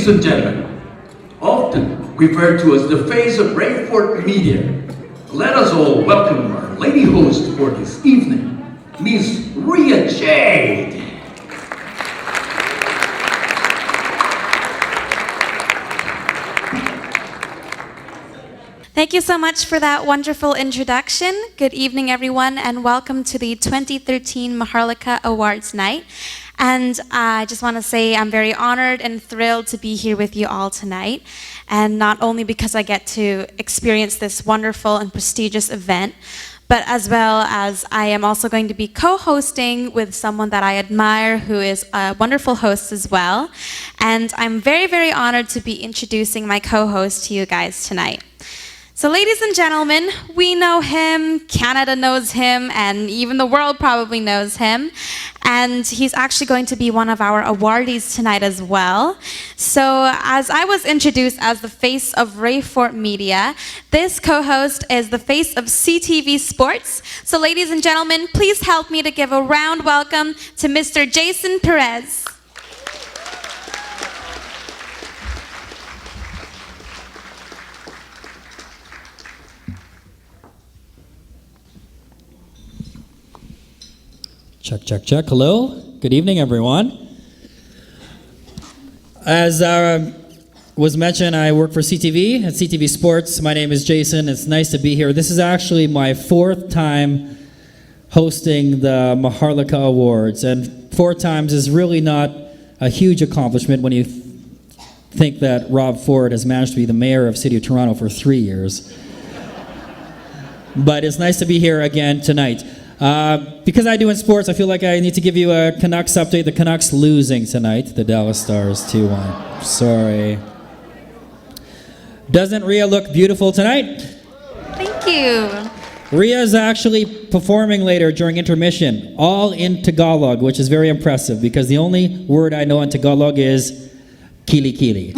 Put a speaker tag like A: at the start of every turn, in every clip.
A: Ladies and gentlemen, often referred to as the face of Rayford Media, let us all welcome our lady host for this evening, Miss Rhea Jade.
B: Thank you so much for that wonderful introduction. Good evening, everyone, and welcome to the 2013 Maharlika Awards Night. And I just want to say I'm very honored and thrilled to be here with you all tonight. And not only because I get to experience this wonderful and prestigious event, but as well as I am also going to be co-hosting with someone that I admire who is a wonderful host as well. And I'm very, very honored to be introducing my co-host to you guys tonight. So ladies and gentlemen, we know him, Canada knows him, and even the world probably knows him. And he's actually going to be one of our awardees tonight as well. So as I was introduced as the face of Rayford Media, this co-host is the face of CTV Sports. So ladies and gentlemen, please help me to give a round welcome to Mr. Jason Perez.
C: Check, check, check. Hello. Good evening, everyone. As was mentioned, I work for CTV at CTV Sports. My name is Jason. It's nice to be here. This is actually my fourth time hosting the Maharlika Awards, and 4 times is really not a huge accomplishment when you think that Rob Ford has managed to be the mayor of City of Toronto for 3 years. But it's nice to be here again tonight. Because I do in sports, I feel like I need to give you a Canucks update. The Canucks losing tonight, the Dallas Stars 2-1. Sorry. Doesn't Rhea look beautiful tonight?
B: Thank you.
C: Rhea is actually performing later during intermission, all in Tagalog, which is very impressive because the only word I know in Tagalog is kili kili.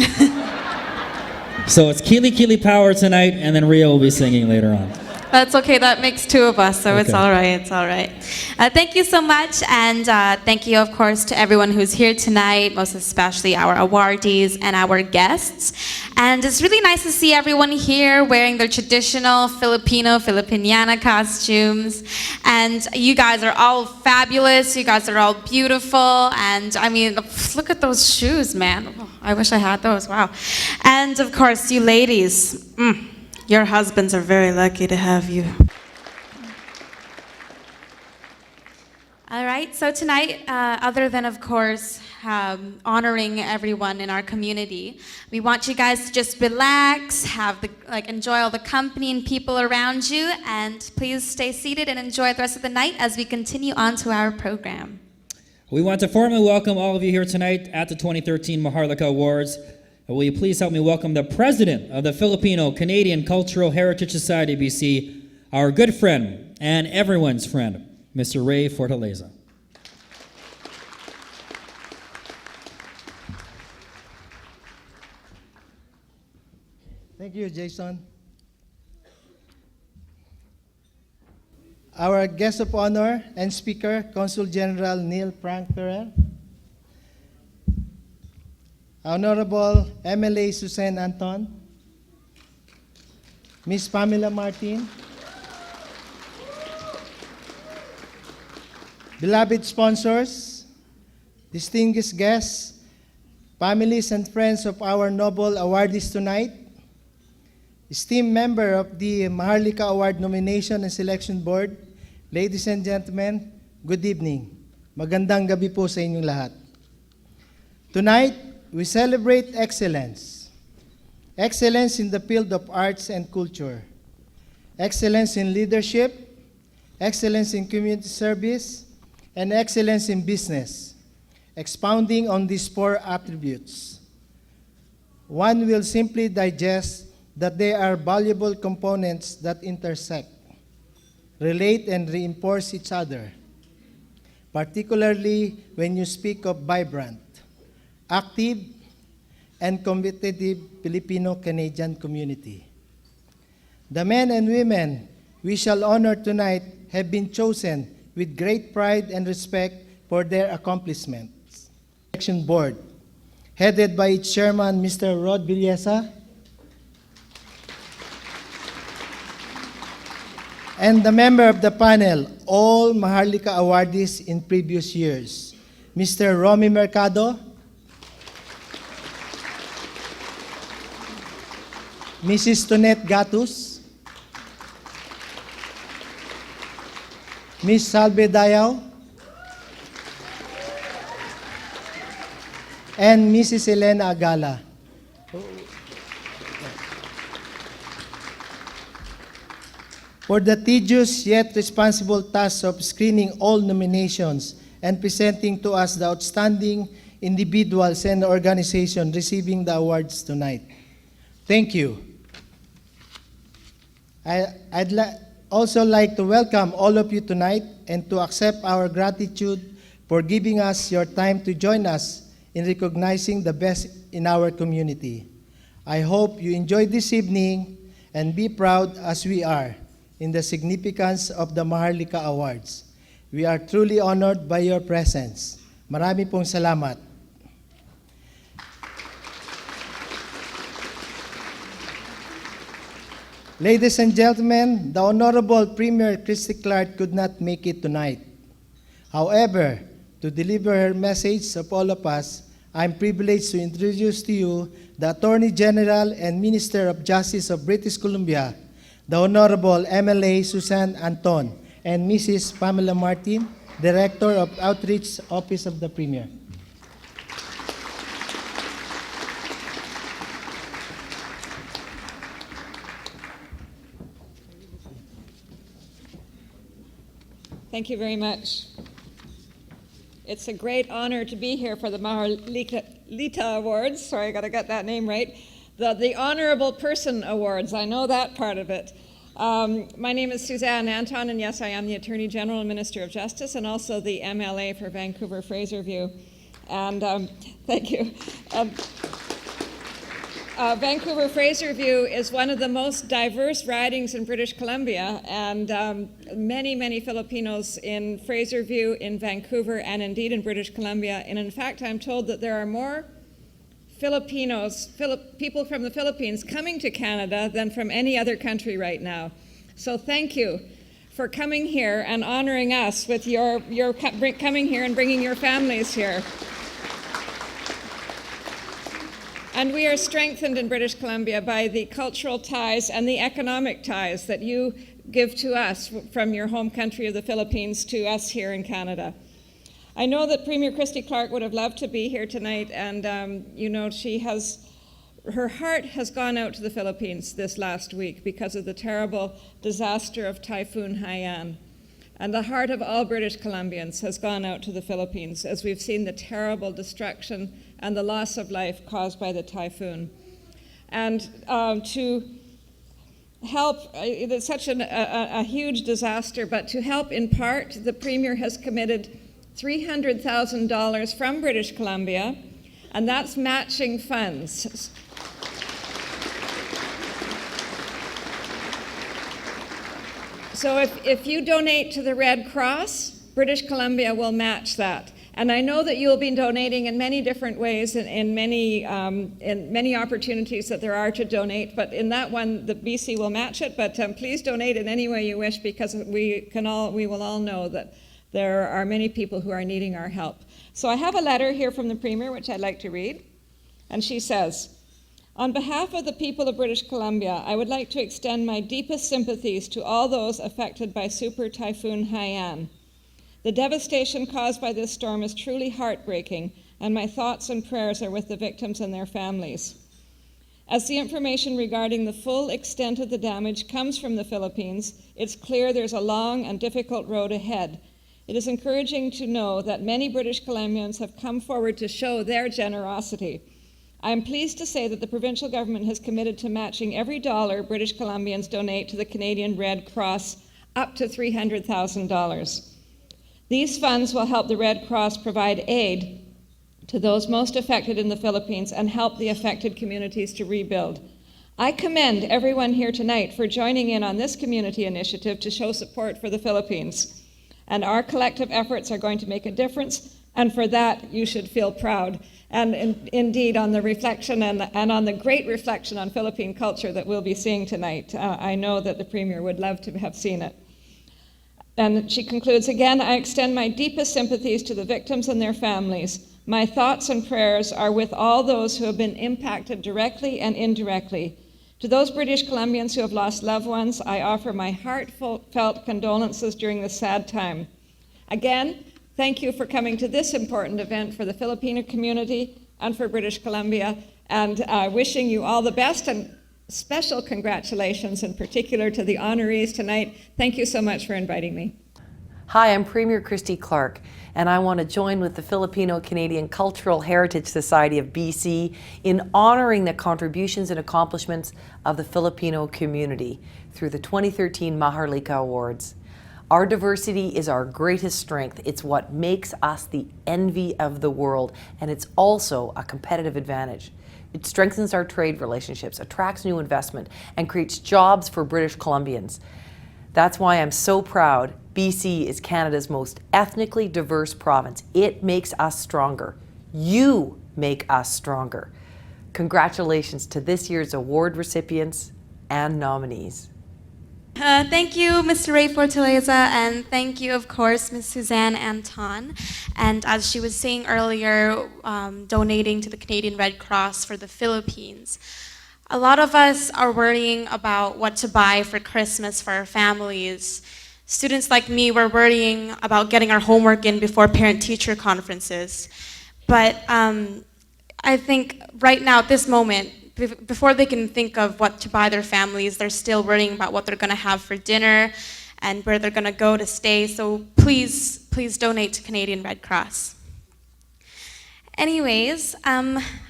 C: So it's kili kili power tonight, and then Rhea will be singing later on.
B: That's okay, that makes 2 of us, so
C: Okay.
B: it's all right, it's all right. Thank you so much, and thank you, of course, to everyone who's here tonight, most especially our awardees and our guests. And it's really nice to see everyone here wearing their traditional Filipiniana costumes. And you guys are all fabulous, you guys are all beautiful, and I mean, look at those shoes, man. Oh, I wish I had those, wow. And of course, you ladies, your husbands are very lucky to have you. All right, so tonight, other than, of course, honoring everyone in our community, we want you guys to just relax, enjoy all the company and people around you, and please stay seated and enjoy the rest of the night as we continue on to our program.
C: We want to formally welcome all of you here tonight at the 2013 Maharlika Awards. Will you please help me welcome the president of the Filipino-Canadian Cultural Heritage Society, BC, our good friend and everyone's friend, Mr. Ray Fortaleza.
D: Thank you, Jason. Our guest of honor and speaker, Consul General Neil Frank Ferrer. Honorable MLA Suzanne Anton, Miss Pamela Martin, beloved sponsors, distinguished guests, families and friends of our noble awardees tonight, esteemed member of the Maharlika Award Nomination and Selection Board, ladies and gentlemen, good evening. Magandang gabi po sa inyong lahat. Tonight, we celebrate excellence. Excellence in the field of arts and culture. Excellence in leadership, excellence in community service, and excellence in business. Expounding on these 4 attributes, one will simply digest that they are valuable components that intersect, relate, and reinforce each other, particularly when you speak of vibrant, active, and competitive Filipino-Canadian community. The men and women we shall honor tonight have been chosen with great pride and respect for their accomplishments. Selection Board headed by its chairman, Mr. Rod Villesa, and the member of the panel, all Maharlika awardees in previous years, Mr. Romy Mercado, Mrs. Tonet Gatus, Ms. Salve Dayaw, and Mrs. Elena Agala. For the tedious yet responsible task of screening all nominations and presenting to us the outstanding individuals and organizations receiving the awards tonight. Thank you. I'd also like to welcome all of you tonight and to accept our gratitude for giving us your time to join us in recognizing the best in our community. I hope you enjoyed this evening and be proud as we are in the significance of the Maharlika Awards. We are truly honored by your presence. Marami pong salamat. Ladies and gentlemen, the Honorable Premier Christy Clark could not make it tonight. However, to deliver her message of all of us, I'm privileged to introduce to you the Attorney General and Minister of Justice of British Columbia, the Honorable MLA Susan Anton, and Mrs. Pamela Martin, Director of Outreach Office of the Premier.
E: Thank you very much. It's a great honor to be here for the Maharlika Awards. Sorry, I got to get that name right. The Honorable Person Awards. I know that part of it. My name is Suzanne Anton, and yes, I am the Attorney General and Minister of Justice, and also the MLA for Vancouver Fraserview. And thank you. Vancouver Fraserview is one of the most diverse ridings in British Columbia, and many, many Filipinos in Fraserview, in Vancouver, and indeed in British Columbia. And in fact, I'm told that there are more Filipinos, people from the Philippines coming to Canada than from any other country right now. So thank you for coming here and honoring us with your coming here and bringing your families here. And we are strengthened in British Columbia by the cultural ties and the economic ties that you give to us from your home country of the Philippines to us here in Canada. I know that Premier Christy Clark would have loved to be here tonight, and her heart has gone out to the Philippines this last week because of the terrible disaster of Typhoon Haiyan. And the heart of all British Columbians has gone out to the Philippines as we've seen the terrible destruction and the loss of life caused by the typhoon. And to help, it's such a huge disaster, but to help in part, the Premier has committed $300,000 from British Columbia, and that's matching funds. So if you donate to the Red Cross, British Columbia will match that. And I know that you'll be donating in many different ways and in many opportunities that there are to donate, but in that one, the BC will match it, but please donate in any way you wish, because we will all know that there are many people who are needing our help. So I have a letter here from the Premier, which I'd like to read. And she says, "On behalf of the people of British Columbia, I would like to extend my deepest sympathies to all those affected by Super Typhoon Haiyan. The devastation caused by this storm is truly heartbreaking, and my thoughts and prayers are with the victims and their families. As the information regarding the full extent of the damage comes from the Philippines, it's clear there's a long and difficult road ahead. It is encouraging to know that many British Columbians have come forward to show their generosity. I am pleased to say that the provincial government has committed to matching every dollar British Columbians donate to the Canadian Red Cross, up to $300,000. These funds will help the Red Cross provide aid to those most affected in the Philippines and help the affected communities to rebuild. I commend everyone here tonight for joining in on this community initiative to show support for the Philippines. And our collective efforts are going to make a difference And for that, you should feel proud. And indeed, on the reflection and on the great reflection on Philippine culture that we'll be seeing tonight, I know that the Premier would love to have seen it. And she concludes, again, I extend my deepest sympathies to the victims and their families. My thoughts and prayers are with all those who have been impacted directly and indirectly. To those British Columbians who have lost loved ones, I offer my heartfelt condolences during this sad time. Again, thank you for coming to this important event for the Filipino community and for British Columbia, and wishing you all the best, and special congratulations in particular to the honorees tonight. Thank you so much for inviting me.
F: Hi, I'm Premier Christy Clark, and I want to join with the Filipino-Canadian Cultural Heritage Society of BC in honoring the contributions and accomplishments of the Filipino community through the 2013 Maharlika Awards. Our diversity is our greatest strength. It's what makes us the envy of the world, and it's also a competitive advantage. It strengthens our trade relationships, attracts new investment, and creates jobs for British Columbians. That's why I'm so proud BC is Canada's most ethnically diverse province. It makes us stronger. You make us stronger. Congratulations to this year's award recipients and nominees.
B: Thank you, Mr. Ray Fortaleza, and thank you, of course, Ms. Suzanne Anton. And as she was saying earlier, donating to the Canadian Red Cross for the Philippines. A lot of us are worrying about what to buy for Christmas for our families. Students like me were worrying about getting our homework in before parent-teacher conferences. But I think right now, at this moment, before they can think of what to buy their families, they're still worrying about what they're going to have for dinner and where they're going to go to stay. So please, please donate to Canadian Red Cross. Anyways,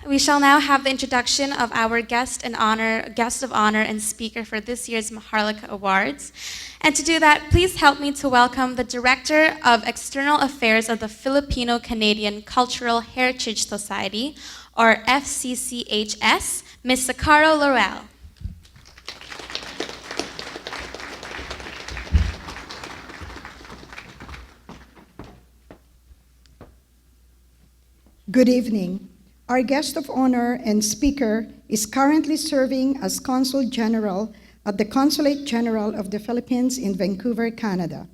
B: we shall now have the introduction of our guest of honor and speaker for this year's Maharlika Awards. And to do that, please help me to welcome the Director of External Affairs of the Filipino-Canadian Cultural Heritage Society, or FCCHS, Ms. Sakaro Laurel.
G: Good evening. Our guest of honor and speaker is currently serving as Consul General at the Consulate General of the Philippines in Vancouver, Canada.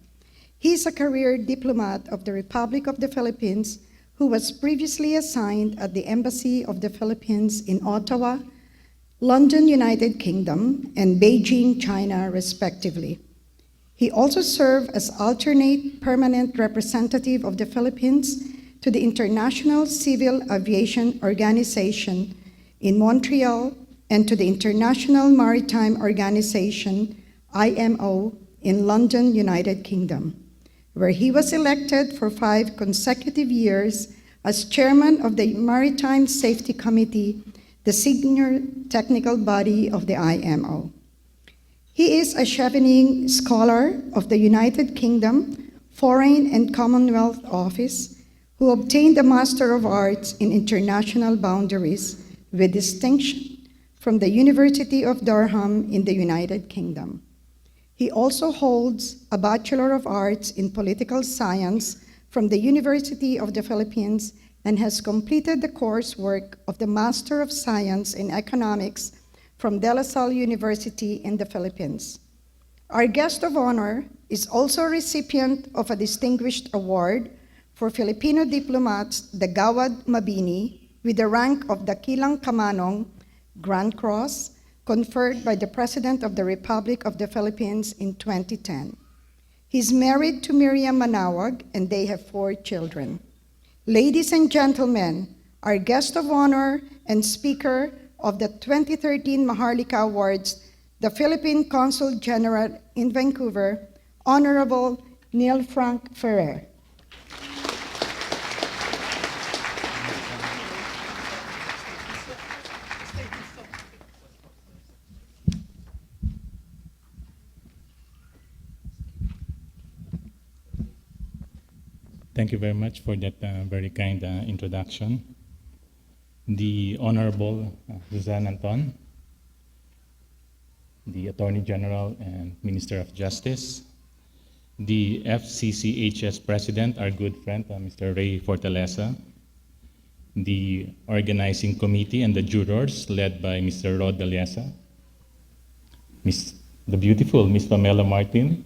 G: He is a career diplomat of the Republic of the Philippines who was previously assigned at the Embassy of the Philippines in Ottawa, London, United Kingdom, and Beijing, China, respectively. He also served as alternate permanent representative of the Philippines to the International Civil Aviation Organization in Montreal and to the International Maritime Organization, IMO, in London, United Kingdom, where he was elected for 5 consecutive years as chairman of the Maritime Safety Committee, the senior technical body of the IMO. He is a Chevening Scholar of the United Kingdom Foreign and Commonwealth Office, who obtained a Master of Arts in International Boundaries with distinction from the University of Durham in the United Kingdom. He also holds a Bachelor of Arts in Political Science from the University of the Philippines and has completed the coursework of the Master of Science in Economics from De La Salle University in the Philippines. Our guest of honor is also a recipient of a distinguished award for Filipino diplomats, the Gawad Mabini, with the rank of Dakilang Kamanong, Grand Cross, conferred by the President of the Republic of the Philippines in 2010. He's married to Miriam Manawag, and they have 4 children. Ladies and gentlemen, our guest of honor and speaker of the 2013 Maharlika Awards, the Philippine Consul General in Vancouver, Honorable Neil Frank Ferrer.
H: Thank you very much for that very kind introduction. The Honorable Suzanne Anton, the Attorney General and Minister of Justice, the FCCHS President, our good friend, Mr. Ray Fortaleza, the organizing committee and the jurors led by Mr. Rod Daliesa, the beautiful Miss Pamela Martin,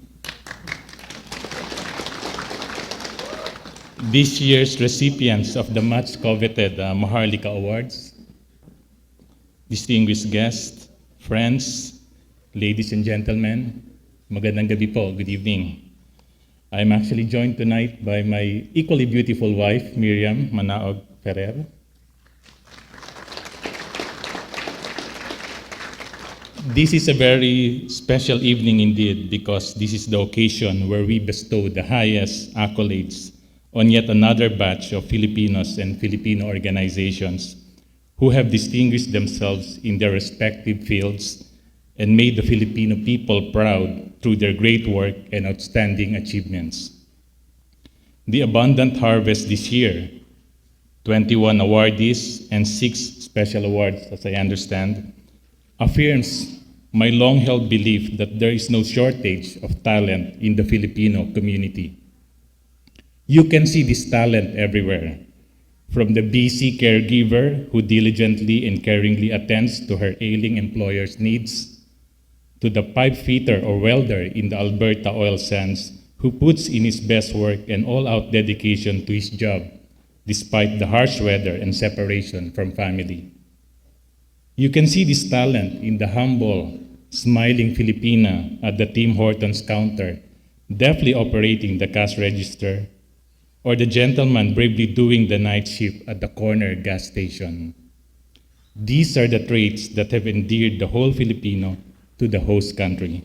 H: this year's recipients of the much coveted Maharlika Awards, distinguished guests, friends, ladies and gentlemen, magandang gabi po, good evening. I'm actually joined tonight by my equally beautiful wife, Miriam Manaog Ferrer. This is a very special evening indeed because this is the occasion where we bestow the highest accolades on yet another batch of Filipinos and Filipino organizations who have distinguished themselves in their respective fields and made the Filipino people proud through their great work and outstanding achievements. The abundant harvest this year, 21 awardees and 6 special awards, as I understand, affirms my long-held belief that there is no shortage of talent in the Filipino community. You can see this talent everywhere, from the BC caregiver who diligently and caringly attends to her ailing employer's needs, to the pipe fitter or welder in the Alberta oil sands who puts in his best work and all-out dedication to his job despite the harsh weather and separation from family. You can see this talent in the humble, smiling Filipina at the Tim Hortons counter, deftly operating the cash register, or the gentleman bravely doing the night shift at the corner gas station. These are the traits that have endeared the whole Filipino to the host country.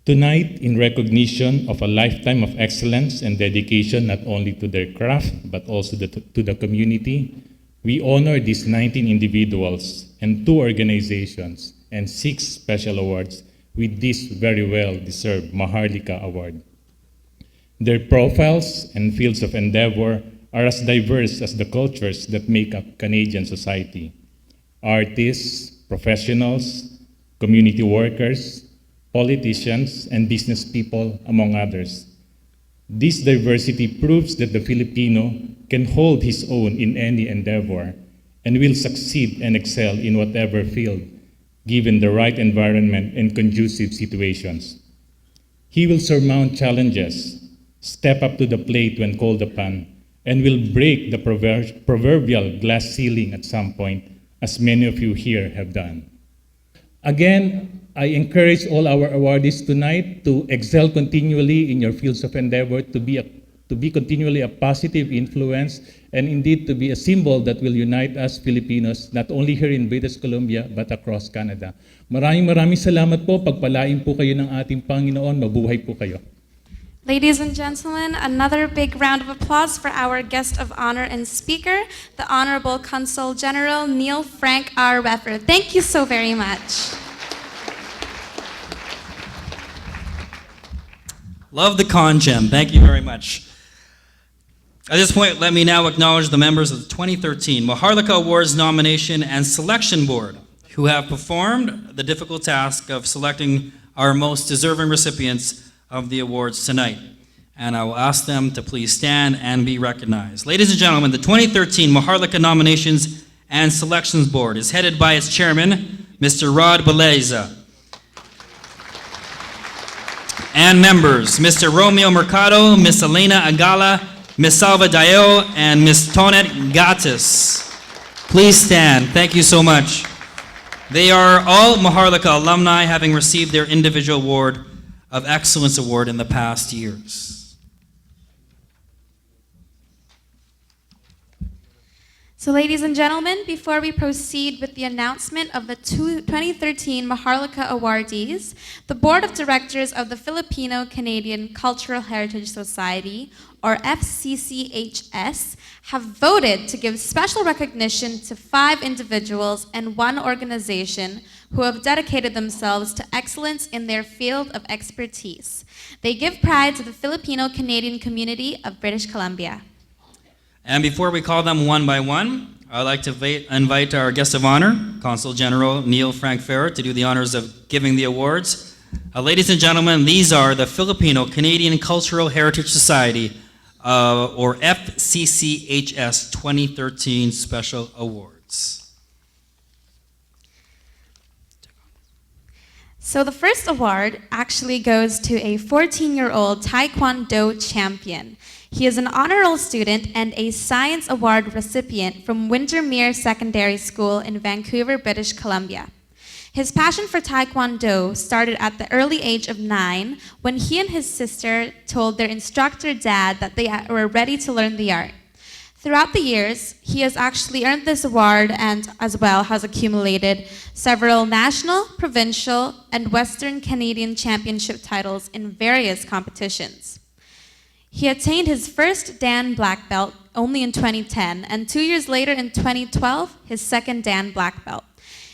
H: Tonight, in recognition of a lifetime of excellence and dedication not only to their craft but also to the community, we honor these 19 individuals and 2 organizations and 6 special awards with this very well-deserved Maharlika Award. Their profiles and fields of endeavor are as diverse as the cultures that make up Canadian society. Artists, professionals, community workers, politicians, and business people, among others. This diversity proves that the Filipino can hold his own in any endeavor and will succeed and excel in whatever field, given the right environment and conducive situations. He will surmount challenges, step up to the plate when called upon, and will break the proverbial glass ceiling at some point, as many of you here have done. Again, I encourage all our awardees tonight to excel continually in your fields of endeavor, to be continually a positive influence, and indeed to be a symbol that will unite us Filipinos, not only here in British Columbia, but across Canada. Maraming salamat po. Pagpalain po kayo ng ating Panginoon. Mabuhay po kayo.
B: Ladies and gentlemen, another big round of applause for our guest of honor and speaker, the Honorable Consul General Neil Frank R. Weffer. Thank you so very much.
C: Love the con gem. Thank you very much. At this point, let me now acknowledge the members of the 2013 Maharlika Awards Nomination and Selection Board who have performed the difficult task of selecting our most deserving recipients of the awards tonight. And I will ask them to please stand and be recognized. Ladies and gentlemen, the 2013 Maharlika Nominations and Selections Board is headed by its chairman, Mr. Rod Daliesa. And members, Mr. Romeo Mercado, Ms. Elena Agala, Ms. Salva Dayo, and Ms. Tonet Gatis. Please stand. Thank you so much. They are all Maharlika alumni, having received their individual award of Excellence Award in the past years.
B: So ladies and gentlemen, before we proceed with the announcement of the 2013 Maharlika awardees, the Board of Directors of the Filipino-Canadian Cultural Heritage Society, or FCCHS, have voted to give special recognition to 5 individuals and 1 organization who have dedicated themselves to excellence in their field of expertise. They give pride to the Filipino-Canadian community of British Columbia.
C: And before we call them one by one, I'd like to invite our guest of honor, Consul General Neil Frank Ferrer, to do the honors of giving the awards. Ladies and gentlemen, these are the Filipino Canadian Cultural Heritage Society, or FCCHS 2013 Special Awards.
B: So the first award actually goes to a 14-year-old Taekwondo champion. He is an honor roll student and a Science Award recipient from Windermere Secondary School in Vancouver, British Columbia. His passion for Taekwondo started at the early age of 9 when he and his sister told their instructor dad that they were ready to learn the art. Throughout the years, he has actually earned this award and as well has accumulated several national, provincial, and Western Canadian championship titles in various competitions. He attained his first Dan Black Belt only in 2010, and 2 years later in 2012, his second Dan Black Belt.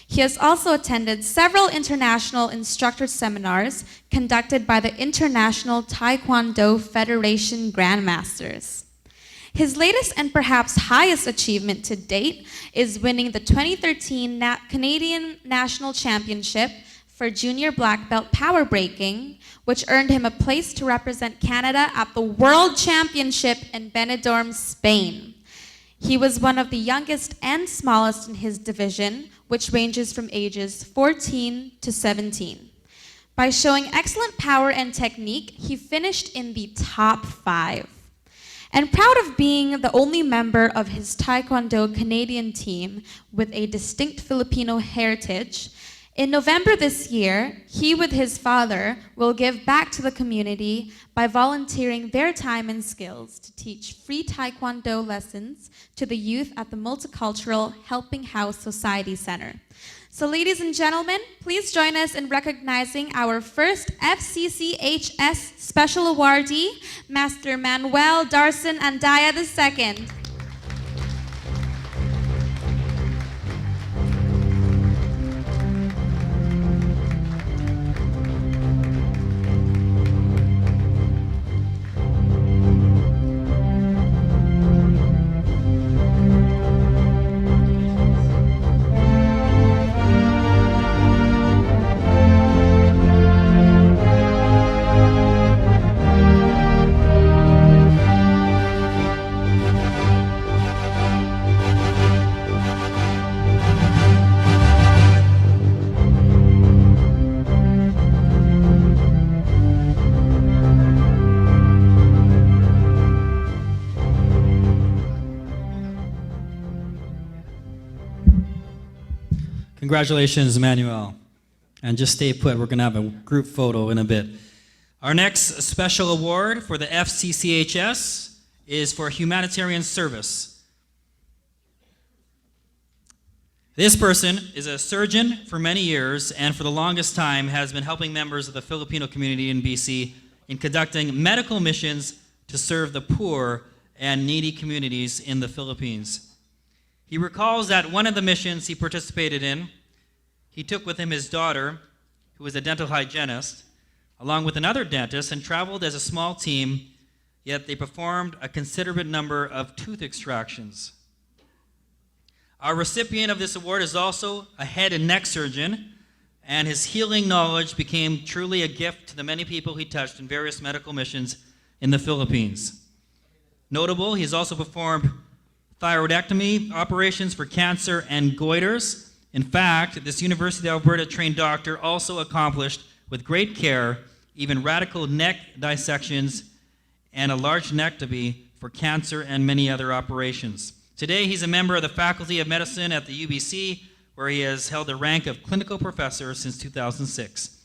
B: He has also attended several international instructor seminars conducted by the International Taekwondo Federation Grandmasters. His latest and perhaps highest achievement to date is winning the 2013 Canadian National Championship for Junior Black Belt Power Breaking, which earned him a place to represent Canada at the World Championship in Benidorm, Spain. He was one of the youngest and smallest in his division, which ranges from ages 14 to 17. By showing excellent power and technique, he finished in the top 5. And proud of being the only member of his Taekwondo Canadian team with a distinct Filipino heritage, in November this year, he with his father will give back to the community by volunteering their time and skills to teach free Taekwondo lessons to the youth at the Multicultural Helping House Society Center. So ladies and gentlemen, please join us in recognizing our first FCCHS Special Awardee, Master Manuel Darson Andaya II.
C: Congratulations, Manuel. And just stay put, we're going to have a group photo in a bit. Our next special award for the FCCHS is for humanitarian service. This person is a surgeon for many years and for the longest time has been helping members of the Filipino community in BC in conducting medical missions to serve the poor and needy communities in the Philippines. He recalls that one of the missions he participated in, he took with him his daughter, who was a dental hygienist, along with another dentist, and traveled as a small team, yet they performed a considerable number of tooth extractions. Our recipient of this award is also a head and neck surgeon, and his healing knowledge became truly a gift to the many people he touched in various medical missions in the Philippines. Notable, he has also performed thyroidectomy operations for cancer and goiters. In fact, this University of Alberta trained doctor also accomplished with great care even radical neck dissections and a large neckectomy for cancer and many other operations. Today, he's a member of the Faculty of Medicine at the UBC, where he has held the rank of clinical professor since 2006.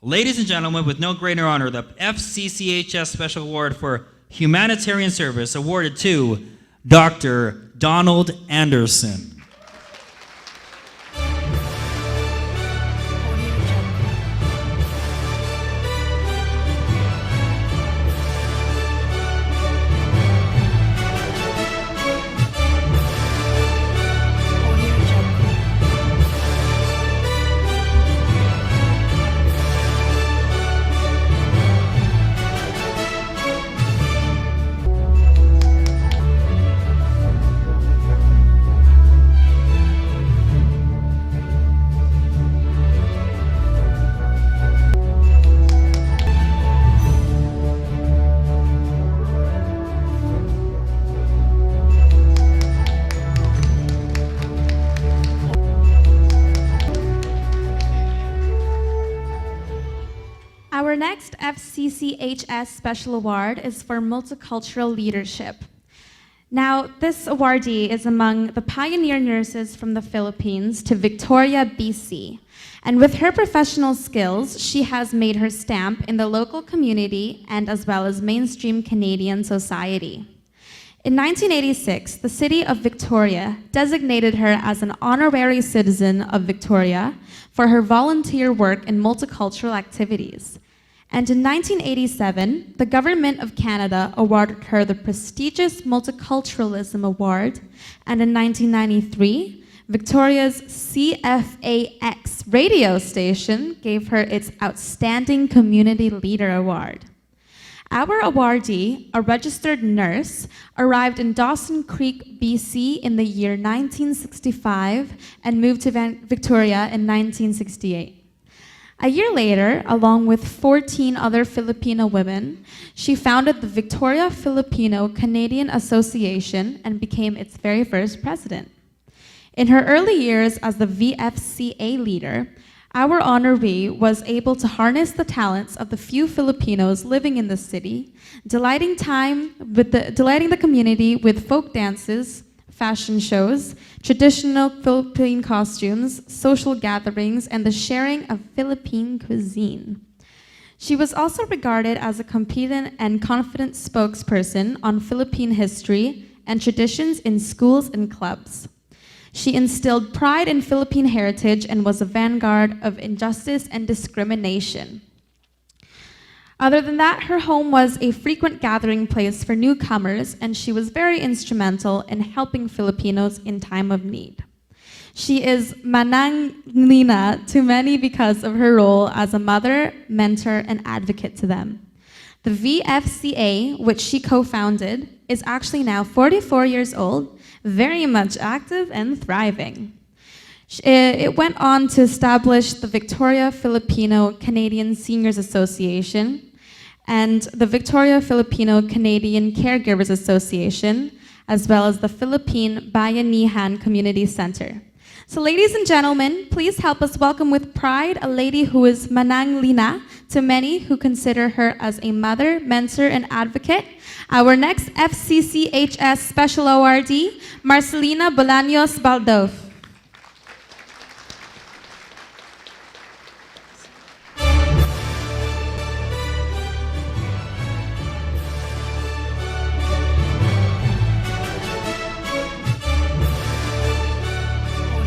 C: Ladies and gentlemen, with no greater honor, the FCCHS Special Award for Humanitarian Service awarded to Dr. Donald Anderson.
B: next FCCHS Special Award is for Multicultural Leadership. Now, this awardee is among the pioneer nurses from the Philippines to Victoria, BC. And with her professional skills, she has made her stamp in the local community and as well as mainstream Canadian society. In 1986, the city of Victoria designated her as an honorary citizen of Victoria for her volunteer work in multicultural activities. And in 1987, the Government of Canada awarded her the prestigious Multiculturalism Award, and in 1993, Victoria's CFAX radio station gave her its Outstanding Community Leader Award. Our awardee, a registered nurse, arrived in Dawson Creek, BC in the year 1965 and moved to Victoria in 1968. A year later, along with 14 other Filipino women, she founded the Victoria Filipino Canadian Association and became its very first president. In her early years as the VFCA leader, our honoree was able to harness the talents of the few Filipinos living in the city, delighting the community with folk dances, fashion shows, traditional Philippine costumes, social gatherings, and the sharing of Philippine cuisine. She was also regarded as a competent and confident spokesperson on Philippine history and traditions in schools and clubs. She instilled pride in Philippine heritage and was a vanguard of injustice and discrimination. Other than that, her home was a frequent gathering place for newcomers, and she was very instrumental in helping Filipinos in time of need. She is Manang Nina to many because of her role as a mother, mentor, and advocate to them. The VFCA, which she co-founded, is actually now 44 years old, very much active and thriving. It went on to establish the Victoria Filipino Canadian Seniors Association and the Victoria Filipino Canadian Caregivers Association, as well as the Philippine Bayanihan Community Center. So ladies and gentlemen, please help us welcome with pride a lady who is Manang Lina to many who consider her as a mother, mentor, and advocate. Our next FCCHS Special Awardee, Marcelina Bolaños Baldof.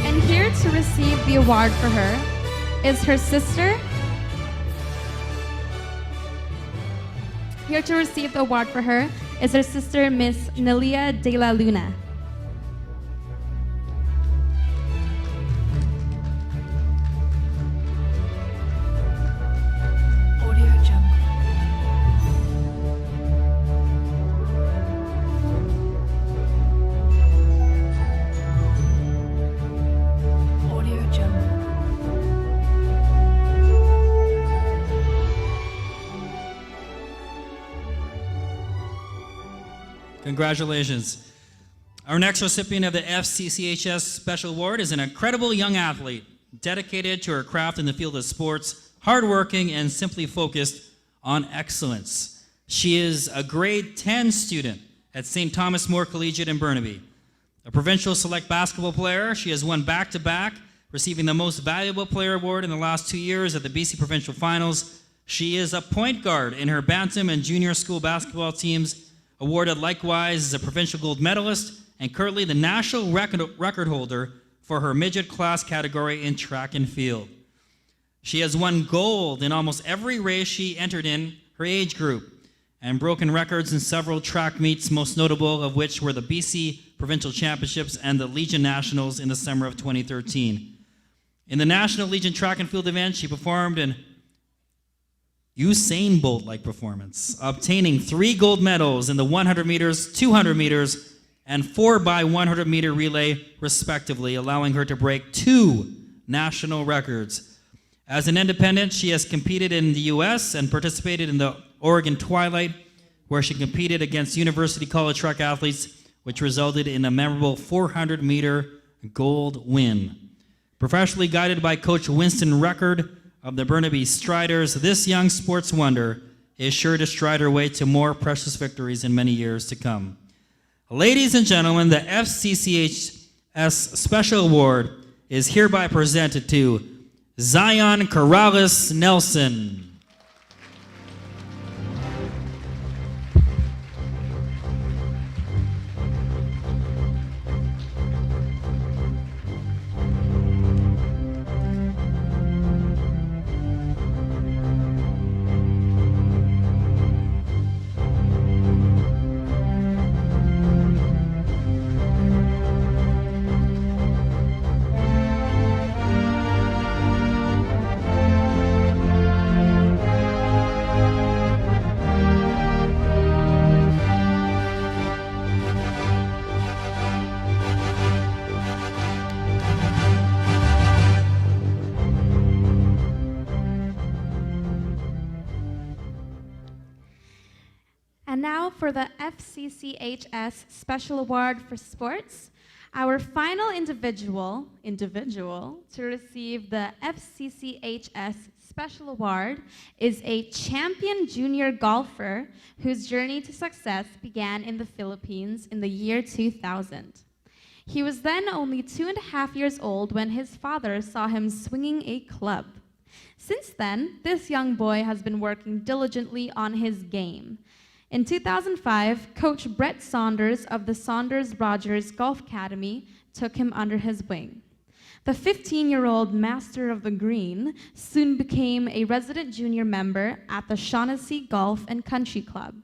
B: And here to receive the award for her is her sister. Here to receive the award for her is her sister, Miss Nelia De La Luna.
C: Congratulations. Our next recipient of the FCCHS Special Award is an incredible young athlete, dedicated to her craft in the field of sports, hardworking, and simply focused on excellence. She is a grade 10 student at St. Thomas More Collegiate in Burnaby. A provincial select basketball player, she has won back-to-back, receiving the Most Valuable Player Award in the last 2 years at the BC Provincial Finals. She is a point guard in her Bantam and junior school basketball teams, awarded likewise as a provincial gold medalist, and currently the national record holder for her midget class category in track and field. She has won gold in almost every race she entered in her age group, and broken records in several track meets, most notable of which were the BC Provincial Championships and the Legion Nationals in the summer of 2013. In the National Legion track and field event, she performed an Usain Bolt-like performance, obtaining 3 gold medals in the 100 meters, 200 meters, and 4x100 meter relay, respectively, allowing her to break 2 national records. As an independent, she has competed in the U.S. and participated in the Oregon Twilight, where she competed against University College track athletes, which resulted in a memorable 400-meter gold win. Professionally guided by Coach Winston of the Burnaby Striders, this young sports wonder is sure to stride her way to more precious victories in many years to come. Ladies and gentlemen, the FCCHS Special Award is hereby presented to Zion Corrales Nelson.
B: And now for the FCCHS Special Award for Sports, our final individual to receive the FCCHS Special Award is a champion junior golfer whose journey to success began in the Philippines in the year 2000. He was then only 2.5 years old when his father saw him swinging a club. Since then, this young boy has been working diligently on his game. In 2005, Coach Brett Saunders of the Saunders-Rogers Golf Academy took him under his wing. The 15-year-old master of the green soon became a resident junior member at the Shaughnessy Golf and Country Club.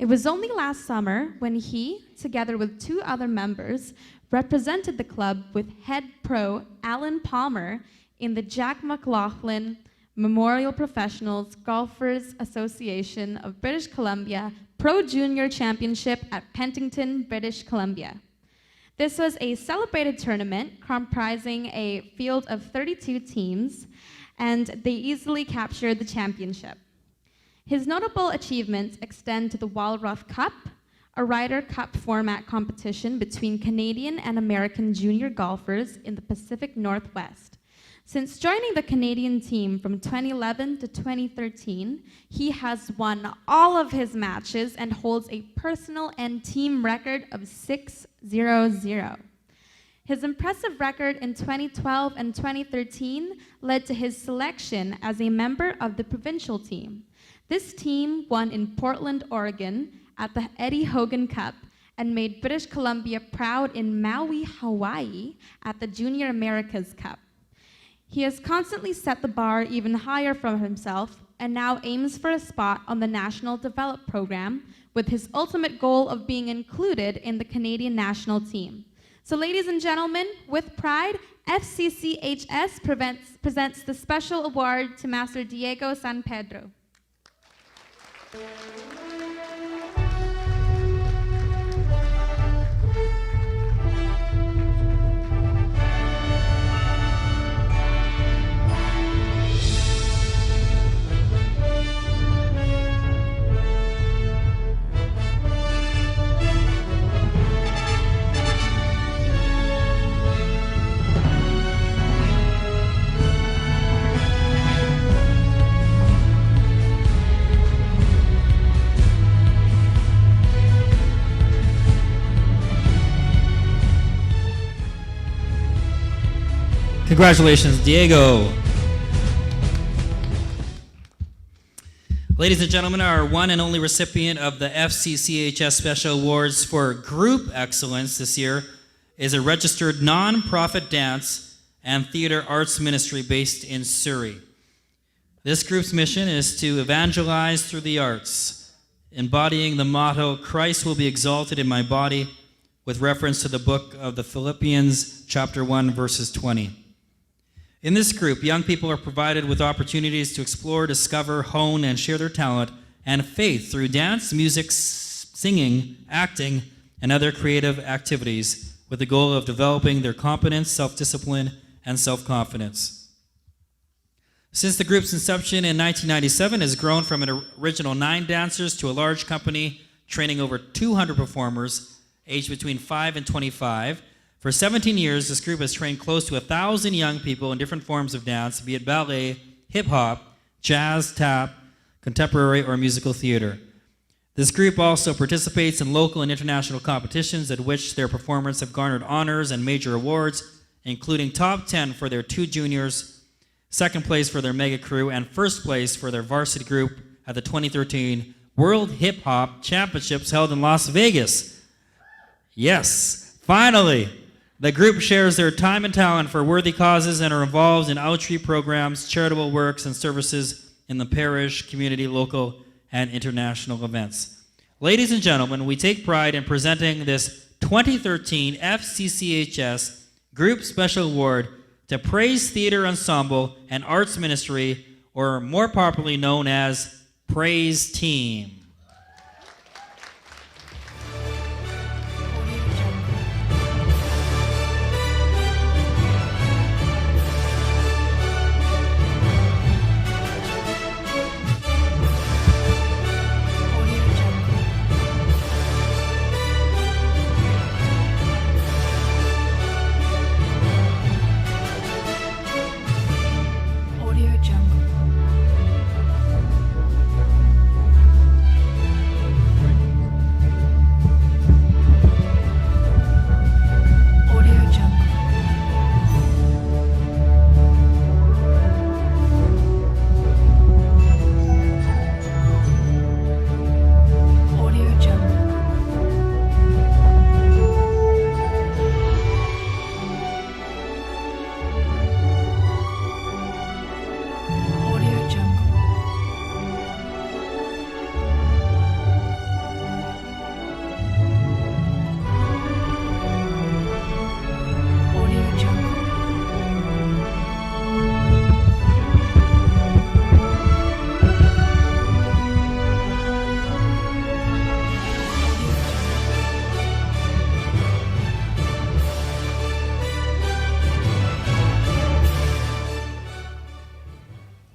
B: It was only last summer when he, together with 2 other members, represented the club with head pro Alan Palmer in the Jack McLaughlin Memorial Professionals Golfers Association of British Columbia Pro Junior Championship at Penticton, British Columbia. This was a celebrated tournament comprising a field of 32 teams, and they easily captured the championship. His notable achievements extend to the Walruff Cup, a Ryder Cup format competition between Canadian and American junior golfers in the Pacific Northwest. Since joining the Canadian team from 2011 to 2013, he has won all of his matches and holds a personal and team record of 6-0-0. His impressive record in 2012 and 2013 led to his selection as a member of the provincial team. This team won in Portland, Oregon at the Eddie Hogan Cup and made British Columbia proud in Maui, Hawaii at the Junior Americas Cup. He has constantly set the bar even higher for himself and now aims for a spot on the National Develop Program with his ultimate goal of being included in the Canadian national team. So ladies and gentlemen, with pride, FCCHS presents the special award to Master Diego San Pedro.
C: Congratulations, Diego. Ladies and gentlemen, our one and only recipient of the FCCHS Special Awards for Group Excellence this year is a registered non-profit dance and theater arts ministry based in Surrey. This group's mission is to evangelize through the arts, embodying the motto, Christ will be exalted in my body, with reference to the book of the Philippians, chapter 1, verses 20. In this group, young people are provided with opportunities to explore, discover, hone, and share their talent and faith through dance, music, singing, acting, and other creative activities with the goal of developing their competence, self-discipline, and self-confidence. Since the group's inception in 1997, it has grown from an original 9 dancers to a large company training over 200 performers aged between 5 and 25. For 17 years, this group has trained close to 1,000 young people in different forms of dance, be it ballet, hip hop, jazz, tap, contemporary, or musical theater. This group also participates in local and international competitions at which their performers have garnered honors and major awards, including top 10 for their 2 juniors, second place for their mega crew, and first place for their varsity group at the 2013 World Hip Hop Championships held in Las Vegas. Yes, finally, the group shares their time and talent for worthy causes and are involved in outreach programs, charitable works, and services in the parish, community, local, and international events. Ladies and gentlemen, we take pride in presenting this 2013 FCCHS Group Special Award to Praise Theater Ensemble and Arts Ministry, or more popularly known as Praise Team.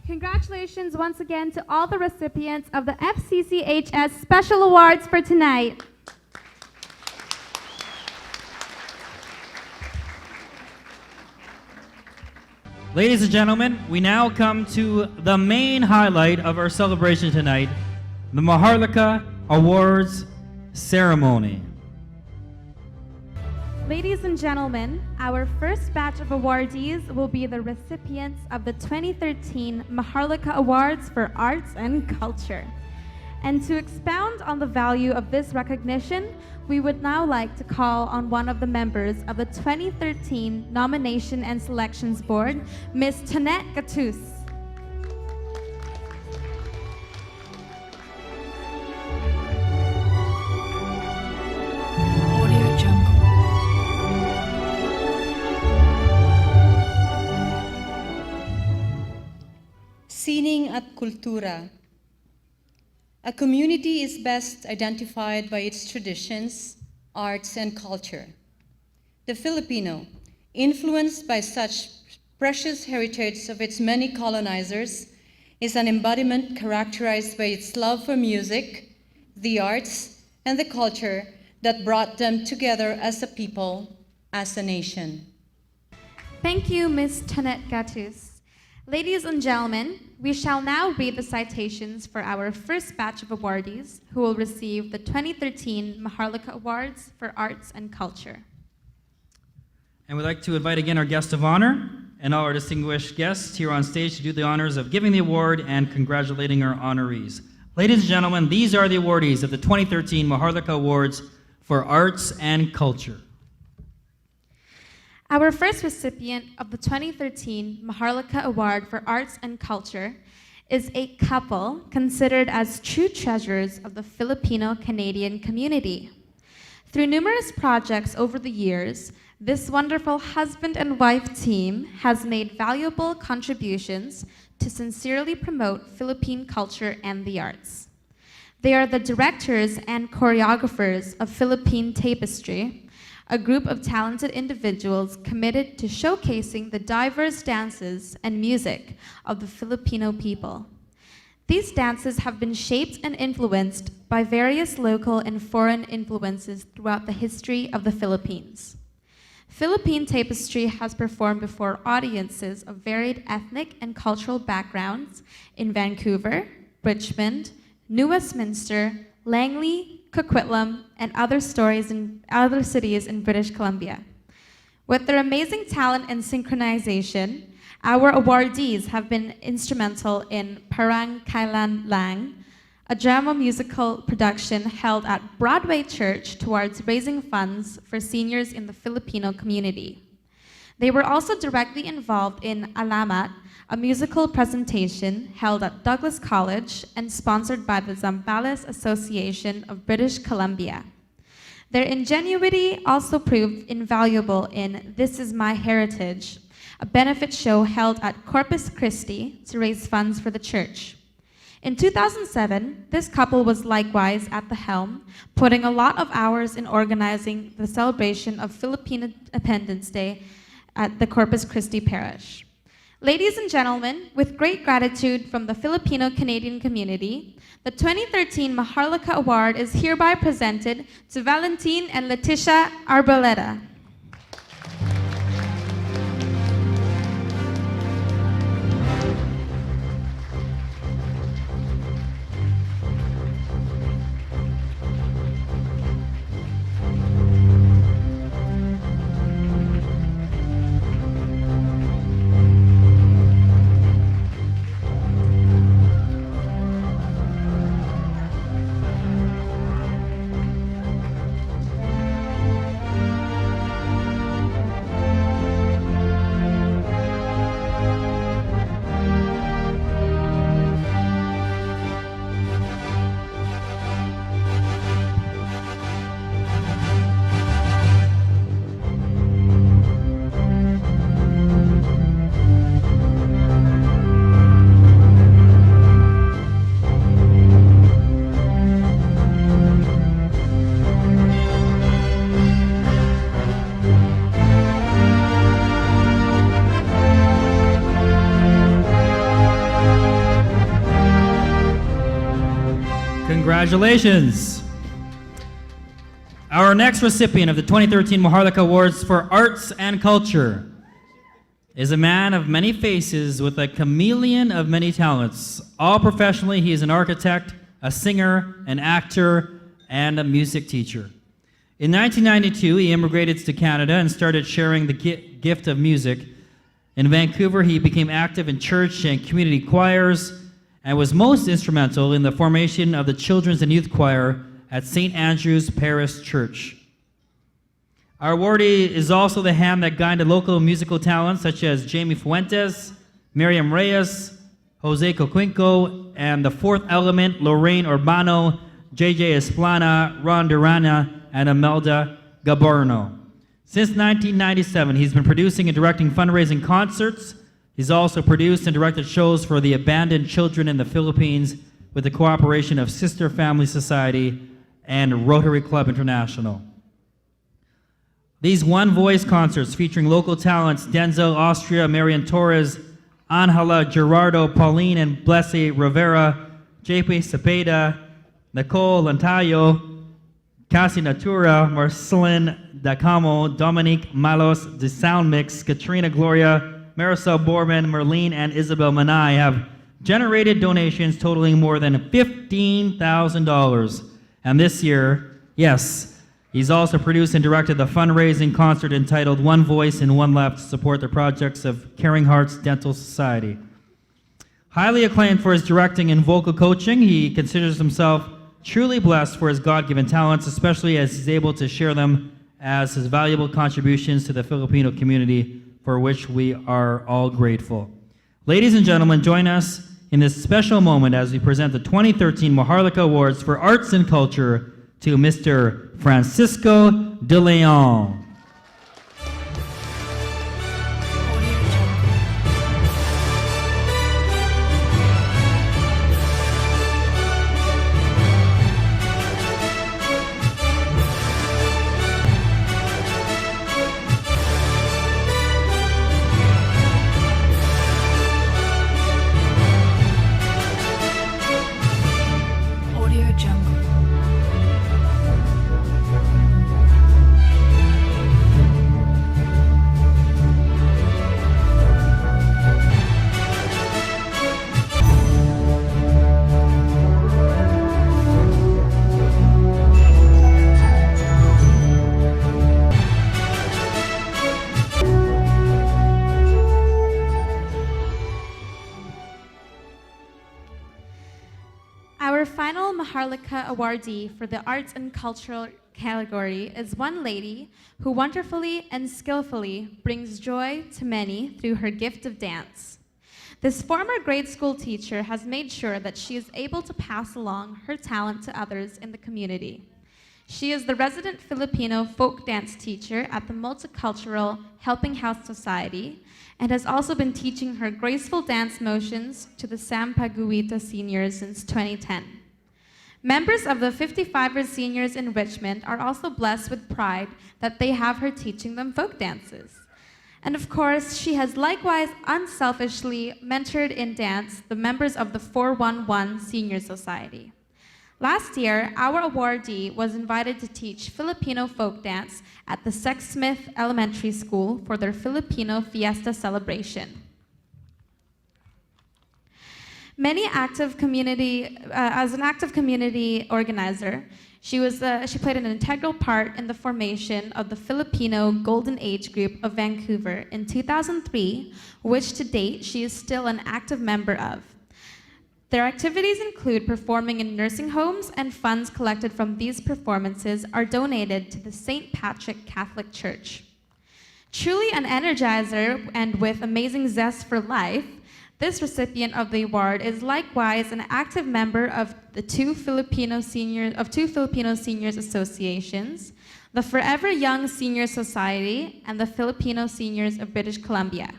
B: Congratulations once again to all the recipients of the FCCHS Special Awards for tonight.
C: Ladies and gentlemen, we now come to the main highlight of our celebration tonight, the Maharlika Awards ceremony.
B: Ladies and gentlemen, our first batch of awardees will be the recipients of the 2013 Maharlika Awards for Arts and Culture. And to expound on the value of this recognition, we would now like to call on one of the members of the 2013 Nomination and Selections Board, Ms. Tonette Gattus.
I: Sining at Kultura. A community is best identified by its traditions, arts, and culture. The Filipino, influenced by such precious heritage of its many colonizers, is an embodiment characterized by its love for music, the arts, and the culture that brought them together as a people, as a nation.
B: Thank you, Ms. Tonette Gattus. Ladies and gentlemen, we shall now read the citations for our first batch of awardees who will receive the 2013 Maharlika Awards for Arts and Culture.
C: And we'd like to invite again our guest of honor and all our distinguished guests here on stage to do the honors of giving the award and congratulating our honorees. Ladies and gentlemen, these are the awardees of the 2013 Maharlika Awards for Arts and Culture.
B: Our first recipient of the 2013 Maharlika Award for Arts and Culture is a couple considered as true treasures of the Filipino-Canadian community. Through numerous projects over the years, this wonderful husband and wife team has made valuable contributions to sincerely promote Philippine culture and the arts. They are the directors and choreographers of Philippine Tapestry, a group of talented individuals committed to showcasing the diverse dances and music of the Filipino people. These dances have been shaped and influenced by various local and foreign influences throughout the history of the Philippines. Philippine Tapestry has performed before audiences of varied ethnic and cultural backgrounds in Vancouver, Richmond, New Westminster, Langley, Coquitlam, and other cities in British Columbia. With their amazing talent and synchronization, our awardees have been instrumental in Parang Kailan Lang, a drama musical production held at Broadway Church towards raising funds for seniors in the Filipino community. They were also directly involved in Alamat, a musical presentation held at Douglas College and sponsored by the Zambales Association of British Columbia. Their ingenuity also proved invaluable in This Is My Heritage, a benefit show held at Corpus Christi to raise funds for the church. In 2007, this couple was likewise at the helm, putting a lot of hours in organizing the celebration of Filipino Independence Day at the Corpus Christi Parish. Ladies and gentlemen, with great gratitude from the Filipino-Canadian community, the 2013 Maharlika Award is hereby presented to Valentin and Leticia Arboleda.
C: Congratulations. Our next recipient of the 2013 Maharlika Awards for Arts and Culture is a man of many faces with a chameleon of many talents. All professionally, he is an architect, a singer, an actor, and a music teacher. In 1992, he immigrated to Canada and started sharing the gift of music. In Vancouver, he became active in church and community choirs and was most instrumental in the formation of the Children's and Youth Choir at St. Andrew's Parish Church. Our awardee is also the hand that guided local musical talents such as Jamie Fuentes, Miriam Reyes, Jose Coquinco, and the Fourth Element, Lorraine Urbano, JJ Esplana, Ron Durana, and Imelda Gaborno. Since 1997, he's been producing and directing fundraising concerts. He's also produced and directed shows for the abandoned children in the Philippines with the cooperation of Sister Family Society and Rotary Club International. These One Voice concerts featuring local talents Denzel Austria, Marian Torres, Angela Gerardo, Pauline and Blessy Rivera, JP Cepeda, Nicole Lantayo, Cassie Natura, Marcelin Dacamo, Dominique Malos, The Sound Mix, Katrina Gloria, Marisol Borman, Merlene, and Isabel Manai have generated donations totaling more than $15,000. And this year, yes, he's also produced and directed the fundraising concert entitled One Voice and One Left to support the projects of Caring Hearts Dental Society. Highly acclaimed for his directing and vocal coaching, he considers himself truly blessed for his God-given talents, especially as he's able to share them as his valuable contributions to the Filipino community, for which we are all grateful. Ladies and gentlemen, join us in this special moment as we present the 2013 Maharlika Awards for Arts and Culture to Mr. Francisco de Leon.
B: Maharlika awardee for the Arts and Cultural category is one lady who wonderfully and skillfully brings joy to many through her gift of dance. This former grade school teacher has made sure that she is able to pass along her talent to others in the community. She is the resident Filipino folk dance teacher at the Multicultural Helping House Society and has also been teaching her graceful dance motions to the Sampaguita seniors since 2010. Members of the 55er seniors in Richmond are also blessed with pride that they have her teaching them folk dances. And of course, she has likewise unselfishly mentored in dance the members of the 411 Senior Society. Last year, our awardee was invited to teach Filipino folk dance at the Sexsmith Elementary School for their Filipino Fiesta celebration. As an active community organizer, she played an integral part in the formation of the Filipino Golden Age Group of Vancouver in 2003, which to date she is still an active member of. Their activities include performing in nursing homes, and funds collected from these performances are donated to the St. Patrick Catholic Church. Truly an energizer and with amazing zest for life, this recipient of the award is likewise an active member of two Filipino Seniors Associations, the Forever Young Senior Society, and the Filipino Seniors of British Columbia.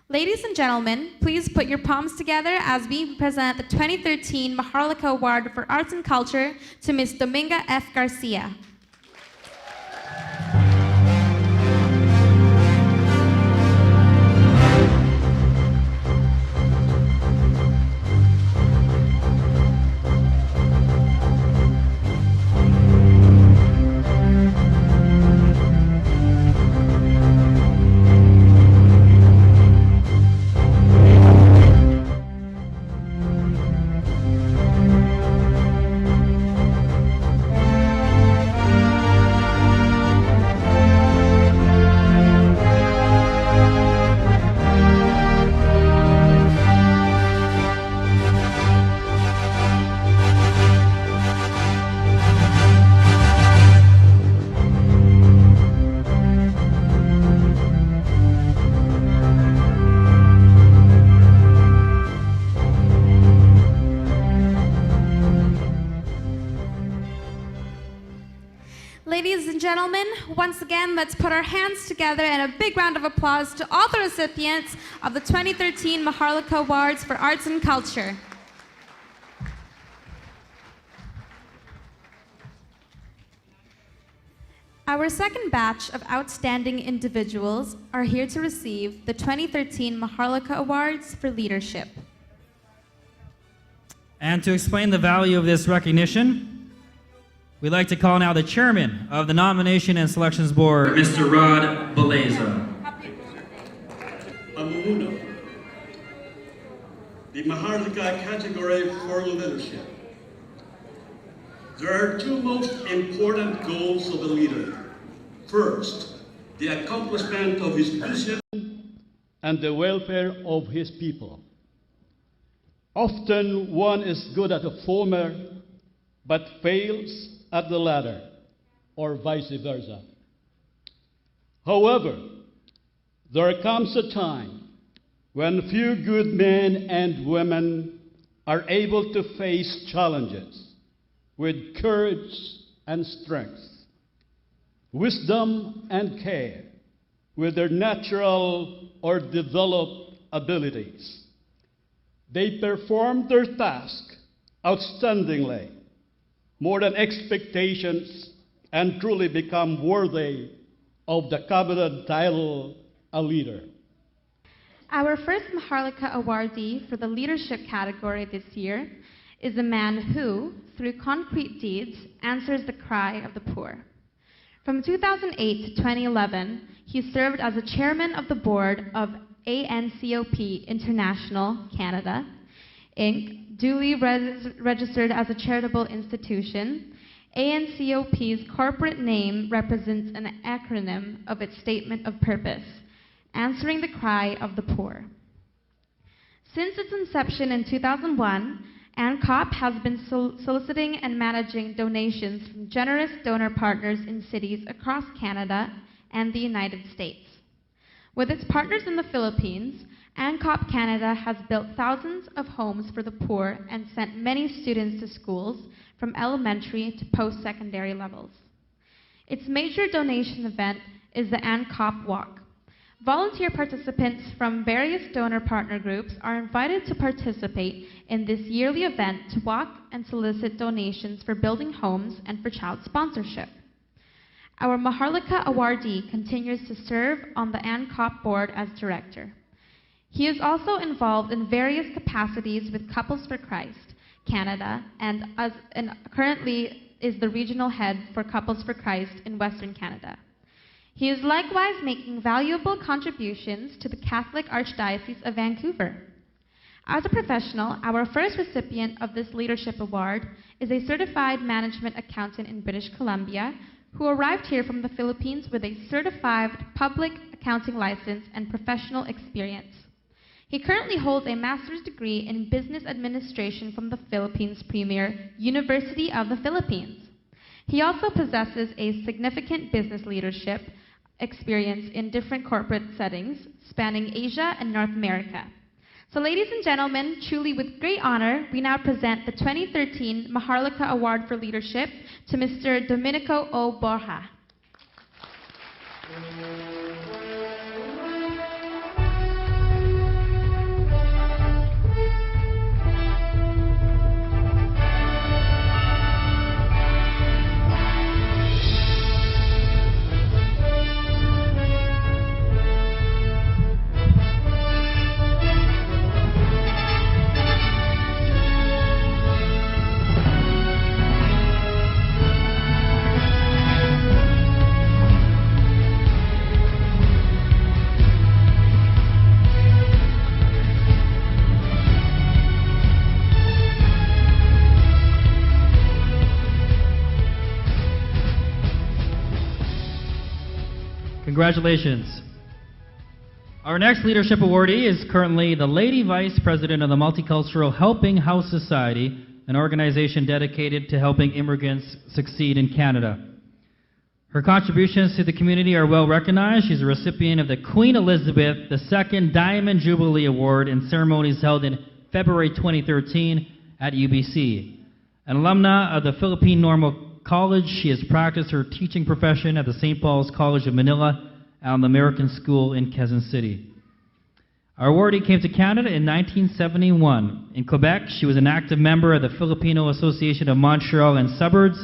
B: Ladies and gentlemen, please put your palms together as we present the 2013 Maharlika Award for Arts and Culture to Ms. Dominga F. Garcia. Ladies and gentlemen, once again, let's put our hands together and a big round of applause to all the recipients of the 2013 Maharlika Awards for Arts and Culture. Our second batch of outstanding individuals are here to receive the 2013 Maharlika Awards for Leadership.
C: And to explain the value of this recognition, we'd like to call now the chairman of the Nomination and Selections Board, Mr. Rod Beleza.
J: Amuna, the Maharlika category for leadership. There are two most important goals of a leader. First, the accomplishment of his vision and the welfare of his people. Often one is good at the former, but fails at the latter, or vice versa. However, there comes a time when few good men and women are able to face challenges with courage and strength, wisdom and care, with their natural or developed abilities. They perform their task outstandingly, more than expectations, and truly become worthy of the coveted title, a leader.
B: Our first Maharlika awardee for the leadership category this year is a man who, through concrete deeds, answers the cry of the poor. From 2008 to 2011, he served as a chairman of the board of ANCOP International Canada, Inc., duly registered as a charitable institution. ANCOP's corporate name represents an acronym of its statement of purpose, answering the cry of the poor. Since its inception in 2001, ANCOP has been soliciting and managing donations from generous donor partners in cities across Canada and the United States. With its partners in the Philippines, ANCOP Canada has built thousands of homes for the poor and sent many students to schools from elementary to post-secondary levels. Its major donation event is the ANCOP Walk. Volunteer participants from various donor partner groups are invited to participate in this yearly event to walk and solicit donations for building homes and for child sponsorship. Our Maharlika awardee continues to serve on the ANCOP board as director. He is also involved in various capacities with Couples for Christ Canada and currently is the regional head for Couples for Christ in Western Canada. He is likewise making valuable contributions to the Catholic Archdiocese of Vancouver. As a professional, our first recipient of this leadership award is a certified management accountant in British Columbia who arrived here from the Philippines with a certified public accounting license and professional experience. He currently holds a master's degree in business administration from the Philippines Premier University of the Philippines. He also possesses a significant business leadership experience in different corporate settings spanning Asia and North America. So ladies and gentlemen, truly with great honor, we now present the 2013 Maharlika Award for Leadership to Mr. Domenico O. Borja.
C: Congratulations. Our next leadership awardee is currently the Lady Vice President of the Multicultural Helping House Society, an organization dedicated to helping immigrants succeed in Canada. Her contributions to the community are well recognized. She's a recipient of the Queen Elizabeth II Diamond Jubilee Award in ceremonies held in February 2013 at UBC. An alumna of the Philippine Normal College, she has practiced her teaching profession at the St. Paul's College of Manila and the American School in Quezon City. Our awardee came to Canada in 1971. In Quebec, she was an active member of the Filipino Association of Montreal and Suburbs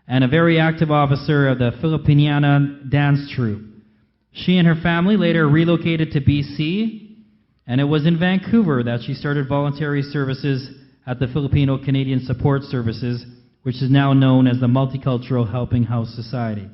C: and a very active officer of the Filipiniana dance troupe. She and her family later relocated to BC, and it was in Vancouver that she started voluntary services at the Filipino Canadian Support Services, which is now known as the Multicultural Helping House Society.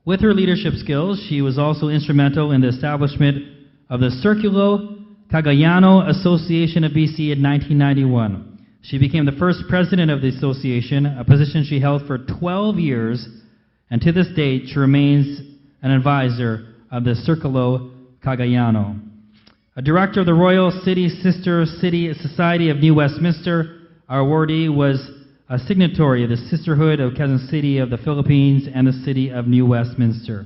C: With her leadership skills, she was also instrumental in the establishment of the Circulo Cagayano Association of BC in 1991. She became the first president of the association, a position she held for 12 years, and to this date she remains an advisor of the Circulo Cagayano. A director of the Royal City Sister City Society of New Westminster, our awardee was a signatory of the Sisterhood of Quezon City of the Philippines and the City of New Westminster.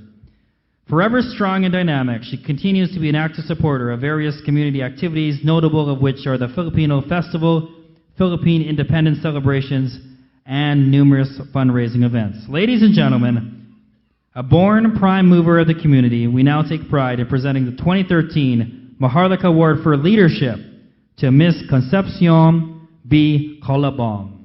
C: Forever strong and dynamic, she continues to be an active supporter of various community activities, notable of which are the Filipino Festival, Philippine Independence celebrations, and numerous fundraising events. Ladies and gentlemen, a born prime mover of the community, we now take pride in presenting the 2013 Maharlika Award for Leadership to Miss Concepcion B. Colabong.